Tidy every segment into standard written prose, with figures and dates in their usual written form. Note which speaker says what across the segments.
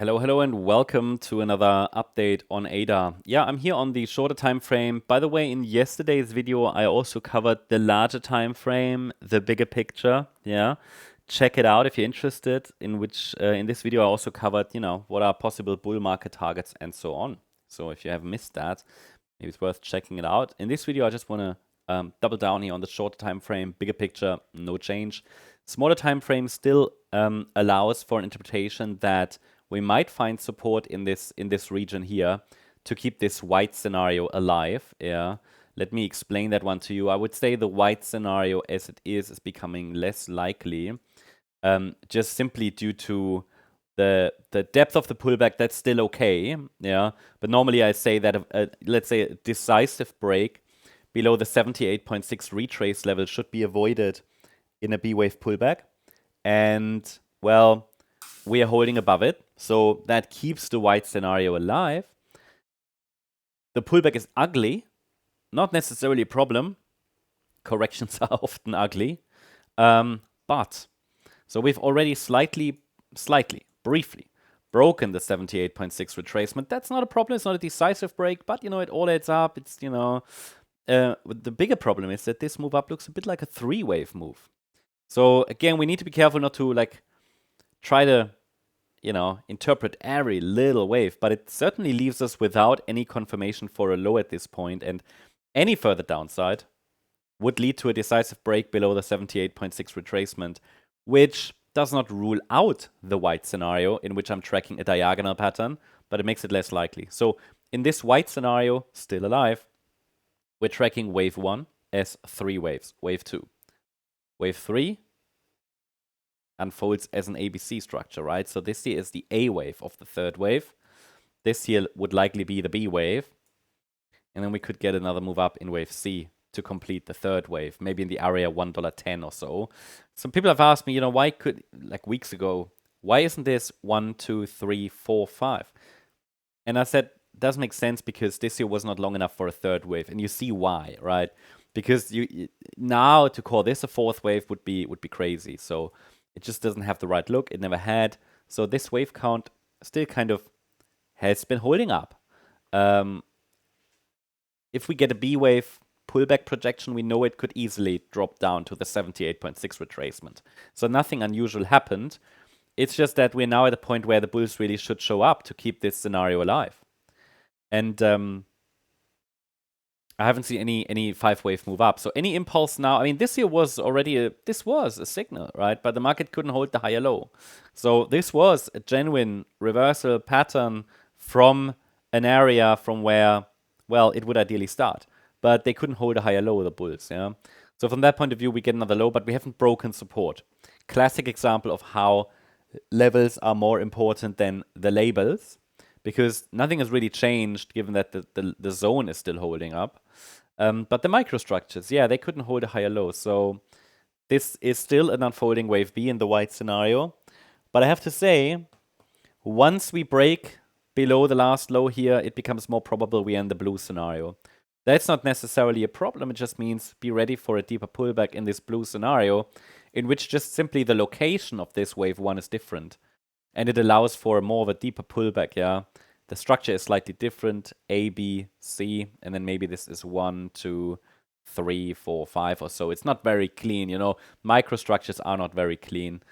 Speaker 1: Hello, and welcome to another update on ADA. Yeah, I'm here on the shorter time frame. By the way, in yesterday's video, I also covered the larger time frame, the bigger picture. Yeah, check it out if you're interested. In this video, I also covered, what are possible bull market targets and so on. So if you have missed that, maybe it's worth checking it out. In this video, I just want to double down here on the shorter time frame, bigger picture, no change. Smaller time frame still allows for an interpretation that we might find support in this region here to keep this white scenario alive. Yeah, let me explain that one to you. I would say the white scenario as it is becoming less likely, just simply due to the depth of the pullback. That's still okay. Yeah, but normally I say that let's say a decisive break below the 78.6 retrace level should be avoided in a B wave pullback, and well, we are holding above it, so that keeps the white scenario alive. The pullback is ugly, not necessarily a problem. Corrections are often ugly, but so we've already briefly broken the 78.6 retracement. That's not a problem. It's not a decisive break, but it all adds up. It's the bigger problem is that this move up looks a bit like a three-wave move. So again, we need to be careful not to try to interpret every little wave, but it certainly leaves us without any confirmation for a low at this point, and any further downside would lead to a decisive break below the 78.6 retracement, which does not rule out the white scenario in which I'm tracking a diagonal pattern, but it makes it less likely. So in this white scenario, still alive, we're tracking wave 1 as 3 waves, wave 2. Wave 3 unfolds as an ABC structure, right? So this here is the A wave of the third wave. This here would likely be the B wave. And then we could get another move up in wave C to complete the third wave, maybe in the area $1.10 or so. Some people have asked me, why could, weeks ago, why isn't this 1, 2, 3, 4, 5? And I said, doesn't make sense because this year was not long enough for a third wave. And you see why, right? Because now to call this a fourth wave would be crazy. So it just doesn't have the right look. It never had. So this wave count still kind of has been holding up. If we get a B wave pullback projection, we know it could easily drop down to the 78.6 retracement. So nothing unusual happened. It's just that we're now at a point where the bulls really should show up to keep this scenario alive. And I haven't seen any 5-wave move up. So any impulse now, I mean, this here was already a signal, right? But the market couldn't hold the higher low. So this was a genuine reversal pattern from an area from where, well, it would ideally start. But they couldn't hold a higher low, the bulls, yeah? So from that point of view, we get another low, but we haven't broken support. Classic example of how levels are more important than the labels, because nothing has really changed given that the zone is still holding up. But the microstructures, yeah, they couldn't hold a higher low. So this is still an unfolding wave B in the white scenario. But I have to say, once we break below the last low here, it becomes more probable we are in the blue scenario. That's not necessarily a problem. It just means be ready for a deeper pullback in this blue scenario, in which just simply the location of this wave 1 is different. And it allows for more of a deeper pullback, yeah? The structure is slightly different, A, B, C, and then maybe this is 1, 2, 3, 4, 5 or so. It's not very clean, Microstructures are not very clean.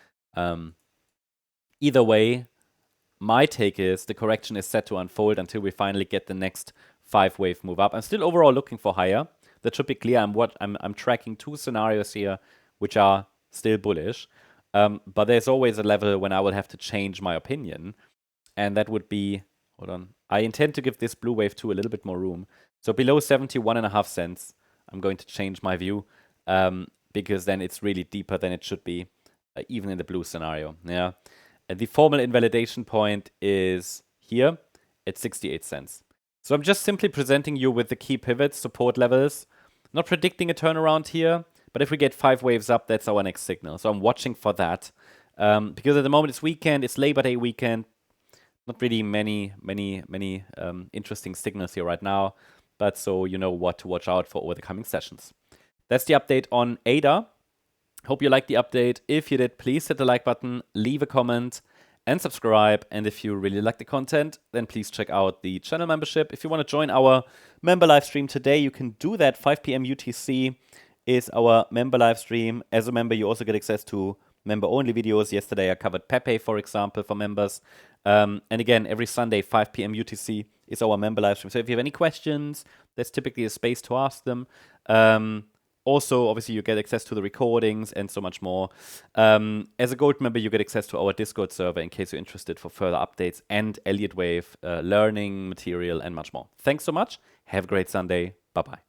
Speaker 1: Either way, my take is the correction is set to unfold until we finally get the next 5-wave move up. I'm still overall looking for higher. That should be clear. I'm tracking 2 scenarios here, which are still bullish. But there's always a level when I will have to change my opinion. And that would be, hold on. I intend to give this blue wave 2 a little bit more room. So below 71.5 cents, I'm going to change my view. Because then it's really deeper than it should be, even in the blue scenario. Yeah. And the formal invalidation point is here at 68 cents. So I'm just simply presenting you with the key pivots, support levels. Not predicting a turnaround here. But if we get 5 waves up, that's our next signal. So I'm watching for that. Because at the moment it's weekend, it's Labor Day weekend. Not really many interesting signals here right now. But so you know what to watch out for over the coming sessions. That's the update on ADA. Hope you liked the update. If you did, please hit the like button, leave a comment. and subscribe. And if you really like the content, then please check out the channel membership. If you want to join our member live stream today, you can do that. 5 p.m. UTC is our member live stream. As a member, you also get access to member-only videos. Yesterday, I covered Pepe, for example, for members. And again, every Sunday, 5 p.m. UTC is our member live stream. So if you have any questions, there's typically a space to ask them. Also, obviously, you get access to the recordings and so much more. As a gold member, you get access to our Discord server in case you're interested for further updates and Elliott Wave, learning material, and much more. Thanks so much. Have a great Sunday. Bye-bye.